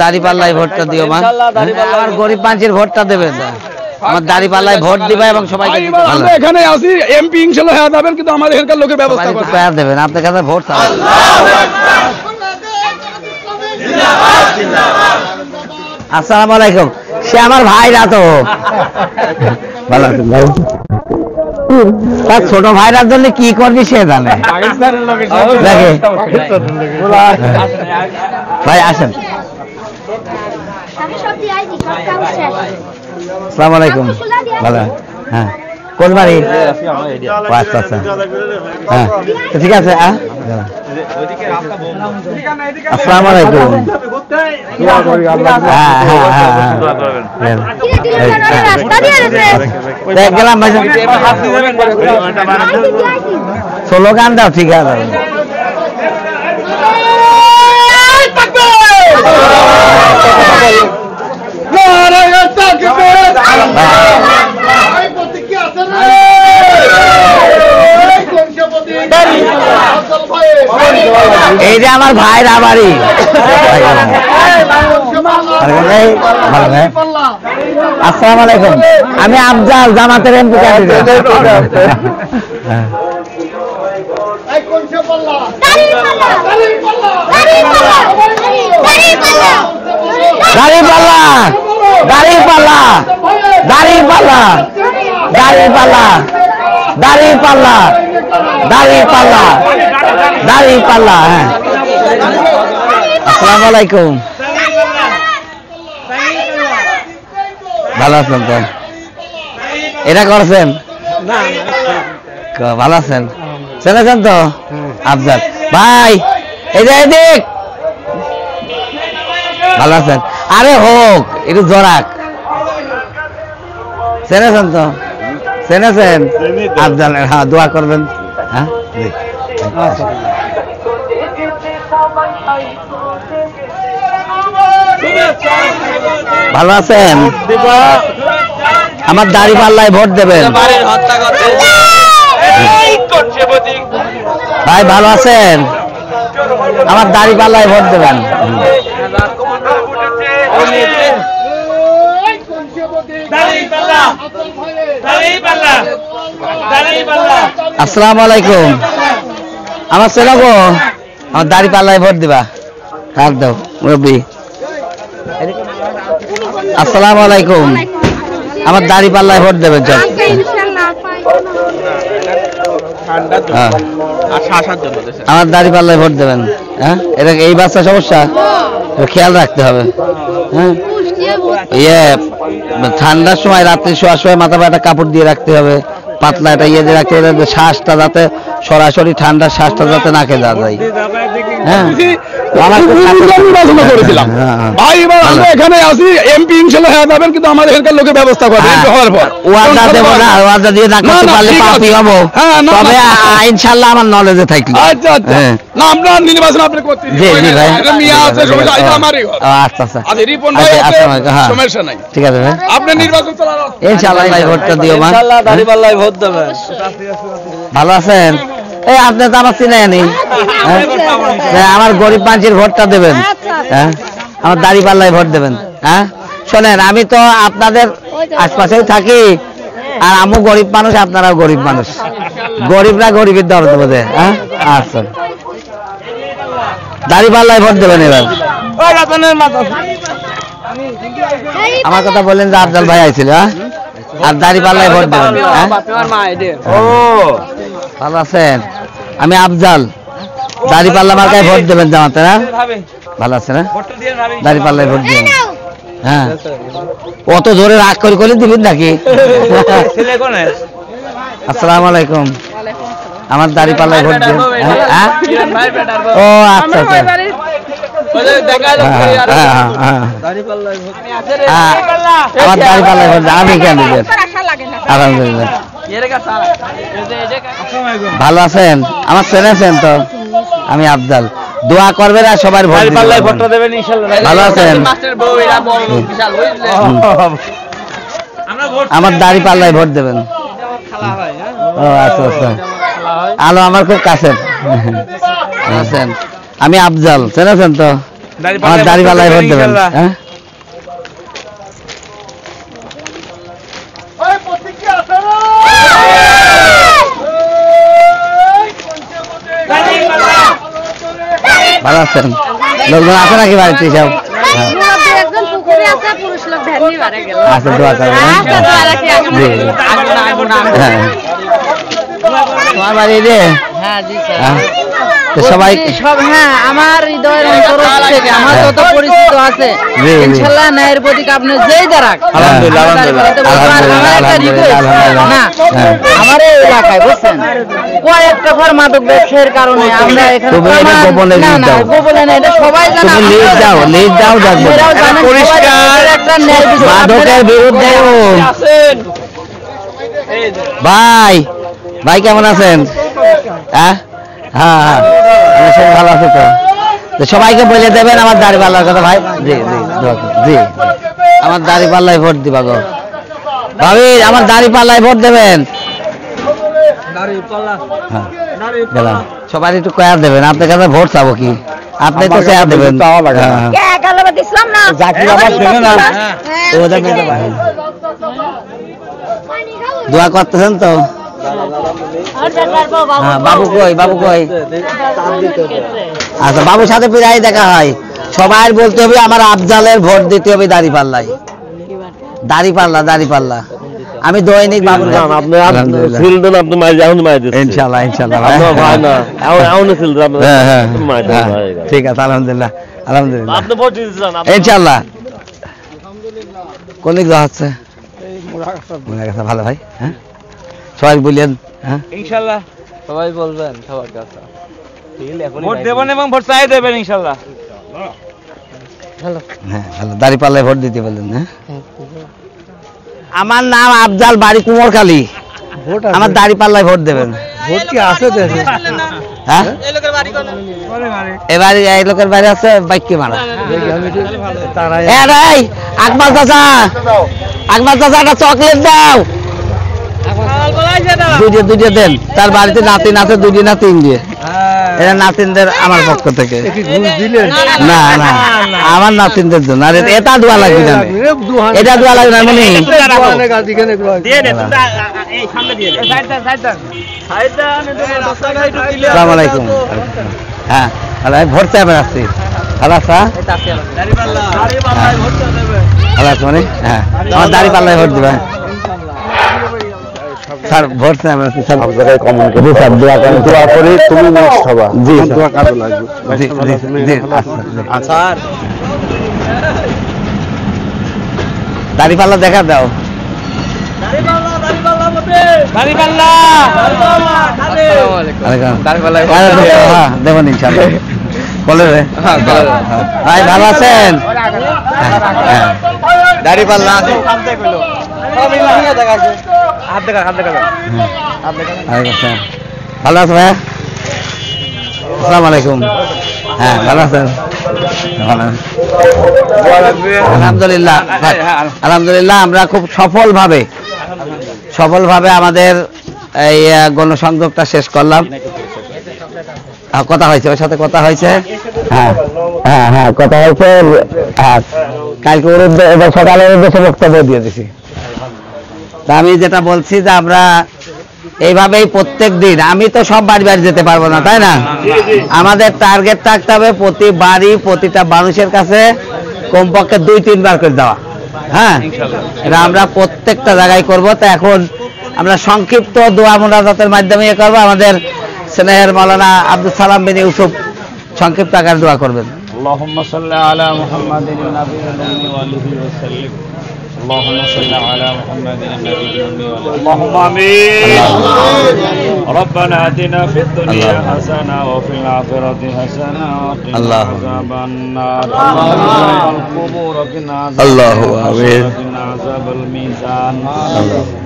দাড়িপাল্লায় ভোটটা দিও মা। আমার গরিব মানুষের ভোটটা দেবেন না, আমার দাড়িপাল্লায় ভোট দিবা এবং সবাইকে আমরা এখানে আসি এমপি ইনশাআল্লাহ হয়ে যাবেন, কিন্তু আমাদের এখানকার লোকের ব্যবস্থা করতে প্যার দেবেন, আপনার কাছে ভোট চাই। আসসালামু আলাইকুম। সে আমার ভাইরা তো ভালো আছেন ভাই? তার ছোট ভাইরার জন্য কি করবি সে জানে। দেখে ভাই আসেন। আসসালামু আলাইকুম। ভালো? হ্যাঁ। কোন বাড়ি? আচ্ছা আচ্ছা, হ্যাঁ ঠিক আছে। আসসালামু আলাইকুম। গেলাম ভাই, স্লোগান দাও। ঠিক আছে, এই যে আমার ভাইরা বাড়ি। আসসালামু আলাইকুম, আমি আফজাল, জামাতের এমপি ক্যান্ডিডেট। দাড়িপাল্লা, দাড়িপাল্লা, দাড়িপাল্লা, দাড়িপাল্লা, দাড়িপাল্লা, দাড়িপাল্লা, দাড়িপাল্লা। হ্যাঁ, আসসালামু আলাইকুম। ভালো আছেন তো? এটা করছেন? ভালো আছেন? চেনেছেন তো আফজাল ভাই? এই যে এদিক, ভালো আছেন? আরে হোক, একটু জোরাক। চেনেছেন তো? চেনেছেন আফজাল? হ্যাঁ, দোয়া করবেন। হ্যাঁ, ভালো আছেন? আমার দাড়িপাল্লায় ভোট দেবেন ভাই? ভালো আছেন? আমার দাড়িপাল্লায় ভোট দেবেন। আসসালামু আলাইকুম। আমার ছেলে গো, আমার দাড়িপাল্লায় ভোট দিবা। হাত দাও মুরব্বী। আসসালামু আলাইকুম, আমার দাড়িপাল্লায় ভোট দেবেন। আমার দাড়িপাল্লায় ভোট দেবেন। হ্যাঁ, এটা এই বাচ্চা সমস্যা, খেয়াল রাখতে হবে। হ্যাঁ, ইয়ে ঠান্ডার সময় রাত্রি শোয়ার সময় মাথা একটা কাপড় দিয়ে রাখতে হবে, পাতলা একটা ইয়ে দিয়ে রাখতে হবে, শ্বাসটা যাতে সরাসরি ঠান্ডার শ্বাসটা যাতে নাকে যাওয়া যায়। হ্যাঁ, ভাই এবার আমরা এখানে আসি এমপি ইনশাআল্লাহ হয়ে যাবেন, কিন্তু আমাদের এখানকার লোকের ব্যবস্থা করতে হওয়ার পর ওয়াদা দেব না, ওয়াদা দিয়ে না করতে পারলে পাপী হব। তবে ইনশাআল্লাহ আমার নলেজে থাকবে। আচ্ছা আচ্ছা, না আমরা নির্বাচন আপনি করতে দিন। জি জি ভাই, এটা মিয়া আছে, সমস্যা এটা আমারই। আচ্ছা আচ্ছা, আজ রিপন ভাই আছে, সমস্যা নাই। ঠিক আছে ভাই, আপনি নির্বাচন চালান ইনশাআল্লাহ। ভাই ভোটটা দিও মা, ইনশাআল্লাহ দাড়িপাল্লায় ভোট দেবেন। ভালো আছেন? এই আপনি তো আমার চিনেন, আমার গরিব মানুষের ভোটটা দেবেন। হ্যাঁ, আমার দাড়িপাল্লায় ভোট দেবেন। হ্যাঁ, শোনেন, আমি তো আপনাদের আশপাশেই থাকি, আর আমিও গরিব মানুষ, আপনারাও গরিব মানুষ। গরিবরা গরিবের দরদ বোঝে। হ্যাঁ, আচ্ছা, দাড়িপাল্লায় ভোট দেবেন এবার। আমার কথা বললেন যে আফজাল ভাই আইছিল। হ্যাঁ, আর দাড়িপাল্লায় ভোট দেবেন। ও ভালো আছেন? আমি আফজাল, দাড়িপাল্লা মার্কায় ভোট দেবেন জামাতে। না ভালো আছে না? দাড়িপাল্লায় ভোট দেবেন। হ্যাঁ, অত জোরে রাগ করে করে দিবেন নাকি? আসসালামু আলাইকুম, আমার দাড়িপাল্লায় ভোট দেবেন। ও আচ্ছা আচ্ছা, আমার দাড়িপাল্লায় ভোট, আমি ক্যান্ডিডেট। আলহামদুলিল্লাহ। ভালো আছেন? আমার চেনেছেন তো? আমি আফজাল, দোয়া করবেন আর সবার ভোটটা দেবেন ইনশাআল্লাহ। ভালো আছেন? আমার দাড়িপাল্লায় ভোট দেবেন। ও আচ্ছা আচ্ছা, আলো আমার খুব কাছে। আছেন? আমি আফজাল, চেনেছেন তো? আমার দাড়িপাল্লায় ভোট দেবেন। হ্যাঁ ভালো আছেন? লোকজন আছে নাকি বাড়িতে সব? আচ্ছা দোয়া করবেন। তোমার বাড়ি রে? সবাই সব হ্যাঁ আমার হৃদয়ের অন্তর থেকে আমার যত পরিচিত আছে ইনশাআল্লাহ ন্যায়ের প্রতীক আপনি যেই দাঁড়াক আলহামদুলিল্লাহ না আমার এই এলাকায় বুঝছেন কয়েকটা ঘর মাদক ব্যবসায়ের কারণে আমরা এখানে গোপনে না এটা সবাই জানে। লিড দাও পরিষ্কার একটা মাদকের বিরুদ্ধে। ভাই ভাই কেমন আছেন? হ্যাঁ হ্যাঁ হ্যাঁ ভালো আছে তো সবাইকে বলে দেবেন আমার দাড়িপাল্লার কথা। ভাই জি জি জি আমার দাড়িপাল্লায় ভোট দিবা গো ভাবি, আমার দাড়িপাল্লায় ভোট দেবেন। সবাই একটু কয়া দেবেন, আপনার কাছে ভোট চাবো কি? আপনি তো কয়া দেবেন। দোয়া করতেছেন তো? বাবু কই? বাবু কই? আচ্ছা বাবুর সাথে প্রায় দেখা হয়। সবাই বলতে হবে আমার আফজালের ভোট দিতে হবে দাড়িপাল্লায়। দাড়িপাল্লা দাড়িপাল্লা আমি দৈনিক বাবুর ইনশাল্লাহ ইনশাল্লাহ ঠিক আছে আলহামদুলিল্লাহ আলহামদুলিল্লাহ ইনশাল্লাহ। কোন দিক হচ্ছে? ভালো ভাই। হ্যাঁ সবাই বললেন। হ্যাঁ ইনশাআল্লাহ সবাই বলবেন সবার কাছে ভোট দেবেন এবং ভোট চাই দেবেন ইনশাআল্লাহ। ভালো হ্যাঁ ভালো দাড়িপাল্লায় ভোট দিতে বললেন। হ্যাঁ আমার নাম আফজাল, বাড়ি কুমোরখালী। আমার দাড়িপাল্লায় ভোট দেবেন। ভোট কি আছে দেশে? হ্যাঁ এবারে এই লোকের বাড়ি আছে বাইকে মারা। আকমাল চাচা, আকমাল চাচা একটা চকলেট দাও। দুইটা দেন। তার বাড়িতে নাতিন আছে, দুইটি নাতিন দিয়ে। এটা নাতিনদের আমার পক্ষ থেকে। না না আমার নাতিনদের জন্য। আর এটা দোয়া লাগবে না, এটা দোয়া লাগবে না মনে। আসসালামু আলাইকুম। হ্যাঁ ভালো ভোট চাইবে আসছি। ভালো আছা? ভালো আছে মানে? হ্যাঁ আমার দাড়িপাল্লায় ভোট দিবে। স্যার ভোট চাইবে আসছি। স্যার সব জায়গায় কমন করে স্যার দোয়া করেন। দোয়া করি তুমি নেক্সট হবা। জি দোয়া কাজে লাগবে। জি জি আচ্ছা দাড়িপাল্লা দেখা দাও। দেখুন ইনশাল্লাহ বলে রে ভাই ভালো আছেন? দাড়িপাল্লা ভালো আছে ভাই? আসসালামু আলাইকুম। হ্যাঁ ভালো আছেন? আলহামদুলিল্লাহ আলহামদুলিল্লাহ আমরা খুব সফলভাবে আমাদের এই গণসংযোগটা শেষ করলাম। কথা হয়েছে, ওর সাথে কথা হয়েছে। হ্যাঁ হ্যাঁ হ্যাঁ কথা হয়েছে। হ্যাঁ কালকে ওর এবার সকালে দেশে বক্তব্য দিয়ে দিছি। তা আমি যেটা বলছি যে আমরা এইভাবেই প্রত্যেক দিন, আমি তো সব বাড়ি বাড়ি যেতে পারবো না, তাই না? আমাদের টার্গেট থাকতে হবে প্রতি বাড়ি প্রতিটা মানুষের কাছে কমপক্ষে 2-3 বার করে দেওয়া। হ্যাঁ এটা আমরা প্রত্যেকটা জায়গায় করবো। তো এখন আমরা সংক্ষিপ্ত দোয়া মুনাজাতের মাধ্যমে করবো। আমাদের স্নেহের মাওলানা আব্দুল সালাম বিন ইউসুফ সংক্ষিপ্ত আকারে দোয়া করবেন। اللهم صل على محمد النبي الأمي وآله وسلم. اللهم صل على محمد النبي الأمي وآله. اللهم آمين. ربنا آتنا في الدنيا حسنة وفي الآخرة حسنة وقنا عذاب النار. اللهم القبور وقنا عذاب وقنا عذاب الميزان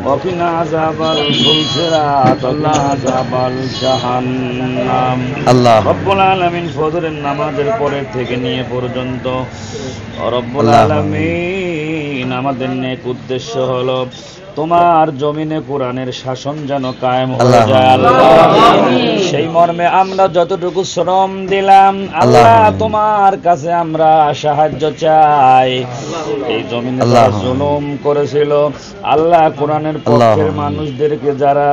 وقنا عذاب الصراط الله عذاب الجهنم. الله رب العالمين ফজরের নামাজের পরে থেকে নিয়ে পর্যন্ত রব্বুল আলামিন আলামিন আমাদের নেক উদ্দেশ্য হলো তোমার জমিনে কোরআনের শাসন যেন কায়েম হয়ে যায় আল্লাহ। সেই মর্মে আমরা যতটুকু শ্রম দিলাম আল্লাহ তোমার কাছে আমরা সাহায্য চাই। এই জমিনে যারা জুলুম করেছিল আল্লাহ, কোরআনের পক্ষের মানুষদেরকে যারা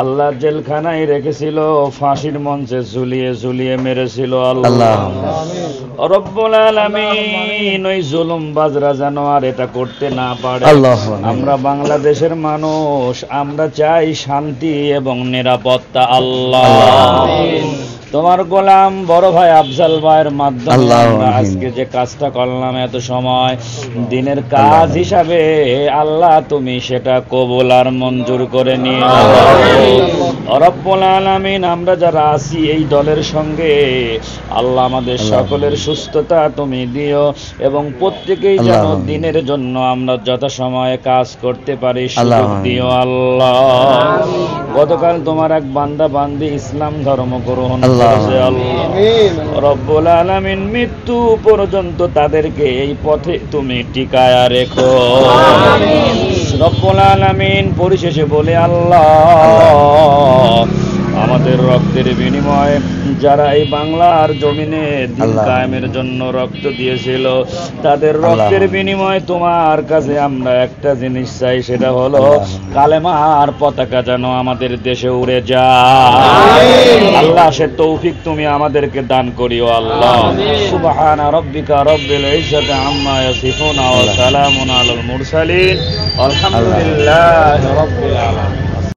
আল্লাহ জেলখানায় রেখেছিল, ফাঁসির মঞ্চে ঝুলিয়ে ঝুলিয়ে মেরেছিল আল্লাহ রব্বুল আলামিন, ওই জুলুমবাজরা যেন আর এটা করতে না পারে। আমরা বাংলাদেশের মানুষ, আমরা চাই শান্তি এবং নিরাপত্তা আল্লাহ। তোমার গোলাম বড় ভাই আফজাল ভাইয়ের মাধ্যমে আমরা আজকে যে কাজটা করলাম এত সময় দিনের কাজ হিসাবে আল্লাহ তুমি সেটা কবুল আর মঞ্জুর করে নিও রব্বুল আলামিন। আমরা যারা আছি এই দলের সঙ্গে আল্লাহ আমাদের সকলের সুস্থতা তুমি দিও এবং প্রত্যেকেই যেন দিনের জন্য আমরা যথাসময়ে কাজ করতে পারি সুযোগ দিও আল্লাহ। গতকাল তোমার এক বান্দা বান্দি ইসলাম ধর্ম গ্রহণ করেছে আল্লাহ রব্বুল আলামিন, মৃত্যু পর্যন্ত তাদেরকে এই পথে তুমি টিকায়া রেখো রব্বুল আলামিন। পরিশেষে বলে আল্লাহ আমাদের রক্তের বিনিময়ে যারা এই বাংলার জমিনে দিন কায়েমের জন্য রক্ত দিয়েছিল তাদের রক্তের বিনিময়ে তোমার কাছে আমরা একটা জিনিস চাই, সেটা হলো কালেমার পতাকা যেন আমাদের দেশে উড়ে যায় আল্লাহ। সে তৌফিক তুমি আমাদেরকে দান করিও আল্লাহ। সুবহানা রাব্বিকা রাব্বিল ইজ্জাতি আম্মা ইয়াসিফুন ওয়া সালামুন আলাল মুরসালিন আলহামদুলিল্লাহি রাব্বিল আলামিন।